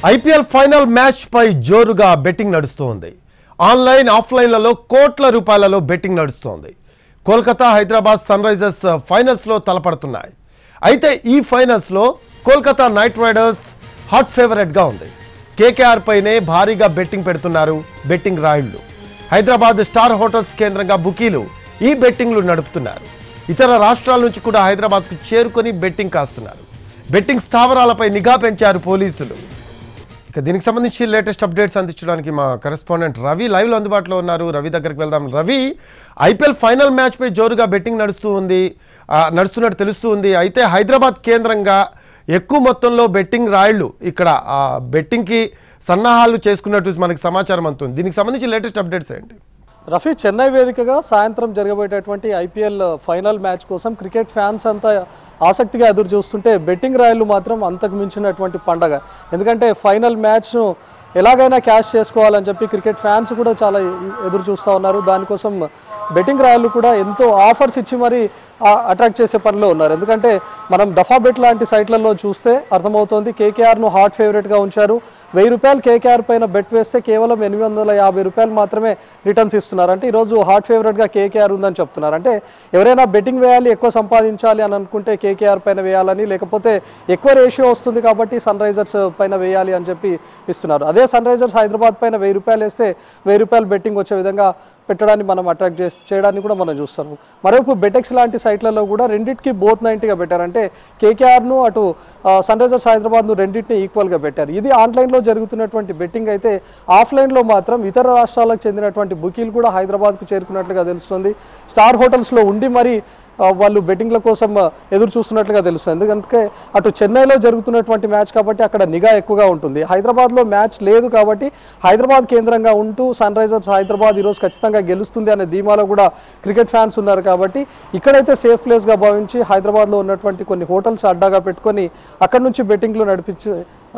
IPL final match పై జోరుగా betting నడుస్తోంది. ఆన్లైన్ ఆఫ్లైన్లలో కోట్ల రూపాయలలో బెట్టింగ్ నడుస్తోంది. కోల్కతా హైదరాబాద్ సన్ రైజర్స్ ఫైనల్స్లో తలపడుతున్నాయి. అయితే ఈ ఫైనల్స్లో కోల్కతా నైట్ రైడర్స్ హాట్ ఫేవరెట్గా ఉంది. కేకేఆర్ పైనే భారీగా బెట్టింగ్ పెడుతున్నారు బెట్టింగ్ రాయుళ్లు. హైదరాబాద్ స్టార్ హోటల్స్ కేంద్రంగా బుకీలు ఈ బెట్టింగ్లు నడుపుతున్నారు. ఇతర రాష్ట్రాల నుంచి కూడా హైదరాబాద్కు చేరుకొని బెట్టింగ్ కాస్తున్నారు. బెట్టింగ్ స్థావరాలపై నిఘా పెంచారు పోలీసులు. దీనికి సంబంధించి లేటెస్ట్ అప్డేట్స్ అందించడానికి మా కరెస్పాండెంట్ రవి లైవ్లో అందుబాటులో ఉన్నారు. రవి దగ్గరికి వెళ్దాం. రవి, ఐపీఎల్ ఫైనల్ మ్యాచ్పై జోరుగా బెట్టింగ్ నడుస్తున్నట్టు తెలుస్తుంది. అయితే హైదరాబాద్ కేంద్రంగా ఎక్కువ మొత్తంలో బెట్టింగ్ రాయిళ్లు ఇక్కడ బెట్టింగ్కి సన్నాహాలు చేసుకున్నట్టు మనకి సమాచారం అందుతుంది. దీనికి సంబంధించి లేటెస్ట్ అప్డేట్స్ ఏంటి? రఫీ, చెన్నై వేదికగా సాయంత్రం జరగబోయేటటువంటి ఐపీఎల్ ఫైనల్ మ్యాచ్ కోసం క్రికెట్ ఫ్యాన్స్ అంతా ఆసక్తిగా ఎదురు చూస్తుంటే బెట్టింగ్ రాయలు మాత్రం అంతకు మించినటువంటి పండగ. ఎందుకంటే ఫైనల్ మ్యాచ్ను ఎలాగైనా క్యాష్ చేసుకోవాలని చెప్పి క్రికెట్ ఫ్యాన్స్ కూడా చాలా ఎదురు చూస్తూ ఉన్నారు. దానికోసం బెట్టింగ్ రాయలు కూడా ఎంతో ఆఫర్స్ ఇచ్చి మరీ అట్రాక్ట్ చేసే పనిలో ఉన్నారు. ఎందుకంటే మనం డఫా బెట్ లాంటి సైట్లలో చూస్తే అర్థమవుతోంది. కేకేఆర్ను హాట్ ఫేవరెట్గా ఉంచారు. 1000 రూపాయలు కేకేఆర్ పైన బెట్ వేస్తే కేవలం 850 రూపాయలు మాత్రమే రిటర్న్స్ ఇస్తున్నారు. అంటే ఈరోజు హాట్ ఫేవరెట్గా కేకేఆర్ ఉందని చెప్తున్నారు. అంటే ఎవరైనా బెట్టింగ్ వేయాలి, ఎక్కువ సంపాదించాలి అని అనుకుంటే కేకేఆర్ పైన వేయాలని, లేకపోతే ఎక్కువ రేషియో వస్తుంది కాబట్టి సన్ రైజర్స్ పైన వేయాలి అని చెప్పి ఇస్తున్నారు. అదే సన్ రైజర్స్ హైదరాబాద్ పైన 1000 రూపాయలు వేస్తే 1000 రూపాయలు బెట్టింగ్ వచ్చే విధంగా పెట్టడాన్ని మనం అట్రాక్ట్ చేయడానికి కూడా మనం చూస్తాము. మరోవైపు బెటెక్స్ లాంటి సైట్లలో కూడా రెండింటికి బోత్ 90గా పెట్టారు. అంటే కేకేఆర్ను అటు సన్ రైజర్స్ హైదరాబాద్ను రెండింటిని ఈక్వల్గా పెట్టారు. ఇది ఆన్లైన్లో జరుగుతున్నటువంటి బెట్టింగ్. అయితే ఆఫ్లైన్లో మాత్రం ఇతర రాష్ట్రాలకు చెందినటువంటి బుకీలు కూడా హైదరాబాద్కు చేరుకున్నట్లుగా తెలుస్తుంది. స్టార్ హోటల్స్లో ఉండి మరి వాళ్ళు బెట్టింగ్ల కోసం ఎదురు చూస్తున్నట్లుగా తెలుస్తుంది. ఎందుకంటే అటు చెన్నైలో జరుగుతున్నటువంటి మ్యాచ్ కాబట్టి అక్కడ నిఘా ఎక్కువగా ఉంటుంది. హైదరాబాద్లో మ్యాచ్ లేదు కాబట్టి హైదరాబాద్ కేంద్రంగా ఉంటూ సన్ రైజర్స్ హైదరాబాద్ ఈరోజు ఖచ్చితంగా గెలుస్తుంది అనే ధీమాలో కూడా క్రికెట్ ఫ్యాన్స్ ఉన్నారు. కాబట్టి ఇక్కడైతే సేఫ్ ప్లేస్గా భావించి హైదరాబాద్లో ఉన్నటువంటి కొన్ని హోటల్స్ అడ్డాగా పెట్టుకొని అక్కడి నుంచి బెట్టింగ్లు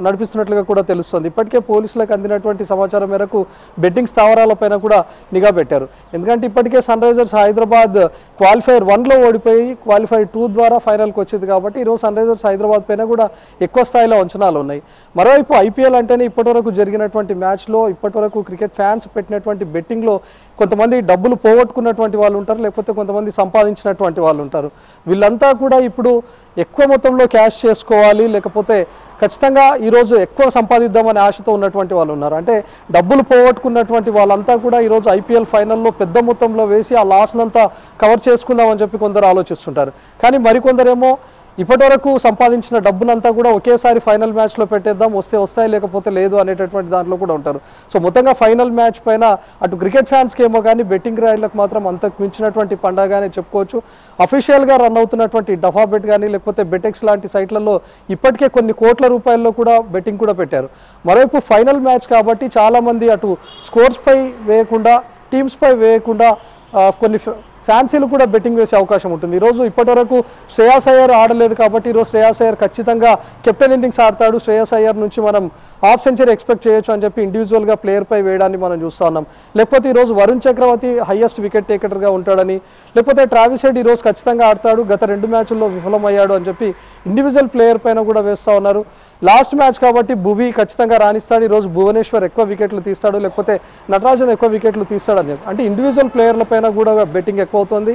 నడిపిస్తున్నట్లుగా కూడా తెలుస్తుంది. ఇప్పటికే పోలీసులకు అందినటువంటి సమాచారం మేరకు బెట్టింగ్ స్థావరాలపైన కూడా నిఘా పెట్టారు. ఎందుకంటే ఇప్పటికే సన్ రైజర్స్ హైదరాబాద్ క్వాలిఫైర్ 1లో ఓడిపోయి క్వాలిఫైర్ 2 ద్వారా ఫైనల్కి వచ్చింది కాబట్టి ఈరోజు సన్ రైజర్స్ హైదరాబాద్ పైన కూడా ఎక్కువ స్థాయిలో అంచనాలు ఉన్నాయి. మరోవైపు ఐపీఎల్ అంటేనే ఇప్పటివరకు జరిగినటువంటి మ్యాచ్లో ఇప్పటివరకు క్రికెట్ ఫ్యాన్స్ పెట్టినటువంటి బెట్టింగ్లో కొంతమంది డబ్బులు పోగొట్టుకున్నటువంటి వాళ్ళు ఉంటారు, లేకపోతే కొంతమంది సంపాదించినటువంటి వాళ్ళు ఉంటారు. వీళ్ళంతా కూడా ఇప్పుడు ఎక్కువ మొత్తంలో క్యాష్ చేసుకోవాలి, లేకపోతే ఖచ్చితంగా ఈరోజు ఎక్కువ సంపాదిద్దామనే ఆశతో ఉన్నటువంటి వాళ్ళు ఉన్నారు. అంటే డబ్బులు పోగొట్టుకున్నటువంటి వాళ్ళంతా కూడా ఈరోజు ఐపీఎల్ ఫైనల్లో పెద్ద మొత్తంలో వేసి ఆ లాస్నంతా కవర్ చేసుకుందామని చెప్పి కొందరు ఆలోచిస్తుంటారు. కానీ మరికొందరేమో ఇప్పటివరకు సంపాదించిన డబ్బునంతా కూడా ఒకేసారి ఫైనల్ మ్యాచ్లో పెట్టేద్దాం, వస్తే వస్తాయి లేకపోతే లేదు అనేటటువంటి దాంట్లో కూడా ఉంటారు. సో మొత్తంగా ఫైనల్ మ్యాచ్ పైన అటు క్రికెట్ ఫ్యాన్స్కి ఏమో కానీ బెట్టింగ్ రాయిలకు మాత్రం అంతకు మించినటువంటి పండగగానే చెప్పుకోవచ్చు. అఫీషియల్గా రన్ అవుతున్నటువంటి డఫా బెట్ కానీ లేకపోతే బెటెక్స్ లాంటి సైట్లలో ఇప్పటికే కొన్ని కోట్ల రూపాయల్లో కూడా బెట్టింగ్ కూడా పెట్టారు. మరోవైపు ఫైనల్ మ్యాచ్ కాబట్టి చాలామంది అటు స్కోర్స్పై వేయకుండా టీమ్స్పై వేయకుండా కొన్ని ఫ్యాన్సీలు కూడా బెట్టింగ్ వేసే అవకాశం ఉంటుంది. ఈరోజు ఇప్పటివరకు శ్రేయాస్ అయ్యర్ ఆడలేదు కాబట్టి ఈరోజు శ్రేయాస్ అయ్యర్ ఖచ్చితంగా కెప్టెన్ ఇన్నింగ్స్ ఆడతాడు, శ్రేయాస్ అయ్యర్ నుంచి మనం హాఫ్ సెంచరీ ఎక్స్పెక్ట్ చేయొచ్చు అని చెప్పి ఇండివిజువల్గా ప్లేయర్పై వేయడాన్ని మనం చూస్తూ ఉన్నాం. లేకపోతే ఈరోజు వరుణ్ చక్రవర్తి హైయెస్ట్ వికెట్ టేకర్గా ఉంటాడని, లేకపోతే ట్రావిస్ హెడ్ ఈరోజు ఖచ్చితంగా ఆడతాడు, గత 2 మ్యాచ్ల్లో విఫలమయ్యాడు అని చెప్పి ఇండివిజువల్ ప్లేయర్ పైన కూడా వేస్తూ ఉన్నారు. లాస్ట్ మ్యాచ్ కాబట్టి భువి ఖచ్చితంగా రాణిస్తాడు, ఈరోజు భువనేశ్వర్ ఎక్కువ వికెట్లు తీస్తాడు, లేకపోతే నటరాజన్ ఎక్కువ వికెట్లు తీస్తాడు అని చెప్పి అంటే ఇండివిజువల్ ప్లేయర్ల పైన కూడా బెట్టింగ్ ఎక్కువ అవుతుంది.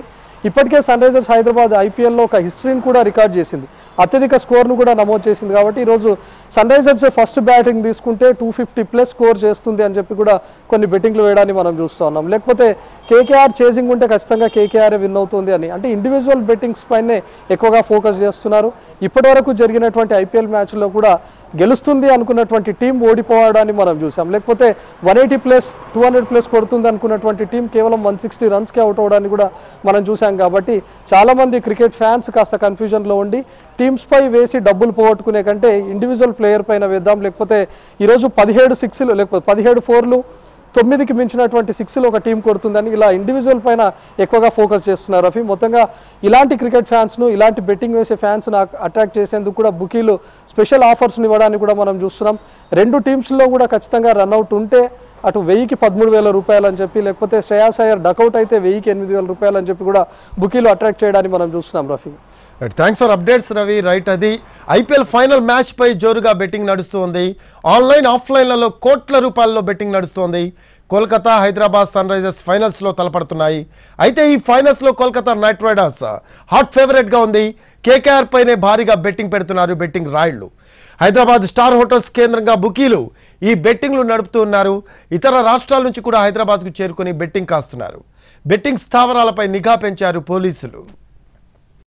ఇప్పటికే సన్ రైజర్స్ హైదరాబాద్ ఐపీఎల్లో ఒక హిస్టరీని కూడా రికార్డ్ చేసింది, అత్యధిక స్కోర్ను కూడా నమోదు చేసింది. కాబట్టి ఈరోజు సన్ రైజర్స్ ఫస్ట్ బ్యాటింగ్ తీసుకుంటే 250+ స్కోర్ చేస్తుంది అని చెప్పి కూడా కొన్ని బెట్టింగ్లు వేయడాన్ని మనం చూస్తూ ఉన్నాం. లేకపోతే కేకేఆర్ చేసింగ్ ఉంటే ఖచ్చితంగా కేకేఆర్ విన్ అవుతుంది అని అంటే ఇండివిజువల్ బెట్టింగ్స్ పైనే ఎక్కువగా ఫోకస్ చేస్తున్నారు. ఇప్పటివరకు జరిగినటువంటి ఐపీఎల్ మ్యాచ్లో కూడా గెలుస్తుంది అనుకున్నటువంటి టీం ఓడిపోవడాన్ని మనం చూసాం. లేకపోతే 180+, 200+ కొడుతుంది అనుకున్నటువంటి టీం కేవలం 160 రన్స్కి అవుట్ అవ్వడాన్ని కూడా మనం చూసాం. కాబట్టి చాలామంది క్రికెట్ ఫ్యాన్స్ కాస్త కన్ఫ్యూజన్లో ఉండి టీమ్స్పై వేసి డబ్బులు పోగొట్టుకునే కంటే ఇండివిజువల్ ప్లేయర్ పైన వేద్దాం, లేకపోతే ఈరోజు 17 సిక్స్లు లేకపోతే 17 4లు 9కి మించినటువంటి 6లు ఒక టీం కొడుతుందని ఇలా ఇండివిజువల్ పైన ఎక్కువగా ఫోకస్ చేస్తున్నారు. రఫీ, మొత్తంగా ఇలాంటి క్రికెట్ ఫ్యాన్స్ను ఇలాంటి బెట్టింగ్ వేసే ఫ్యాన్స్ను అట్రాక్ట్ చేసేందుకు కూడా బుకీలు స్పెషల్ ఆఫర్స్ని ఇవ్వడానికి కూడా మనం చూస్తున్నాం. 2 టీమ్స్లో కూడా ఖచ్చితంగా రన్అవుట్ ఉంటే అటు 1000కి 13,000 రూపాయలు అని చెప్పి, లేకపోతే శ్రేయాస్ అయ్యర్ డకౌట్ అయితే 1000కి 8,000 రూపాయలు అని చెప్పి కూడా బుకీలు అట్రాక్ట్ చేయడానికి మనం చూస్తున్నాం Rafi. Thanks for updates Ravi. Right, అది ఐపీఎల్ ఫైనల్ మ్యాచ్ పై జోరుగా బెట్టింగ్ నడుస్తుంది. ఆన్లైన్ ఆఫ్లైన్లలో కోట్ల రూపాయల్లో బెట్టింగ్ నడుస్తుంది. కోల్కతా హైదరాబాద్ సన్ రైజర్స్ ఫైనల్స్లో తలపడుతున్నాయి. అయితే ఈ ఫైనల్స్లో కోల్కతా నైట్ రైడర్స్ హాట్ ఫేవరెట్గా ఉంది. కేకేఆర్ పైనే భారీగా బెట్టింగ్ పెడుతున్నారు బెట్టింగ్ రాయుళ్లు. హైదరాబాద్ స్టార్ హోటల్స్ కేంద్రంగా బుకీలు ఈ బెట్టింగ్లు నడుపుతూ ఉన్నారు. ఇతర రాష్ట్రాల నుంచి కూడా హైదరాబాద్కు చేరుకుని బెట్టింగ్ కాస్తున్నారు. బెట్టింగ్ స్థావరాలపై నిఘా పెంచారు పోలీసులు.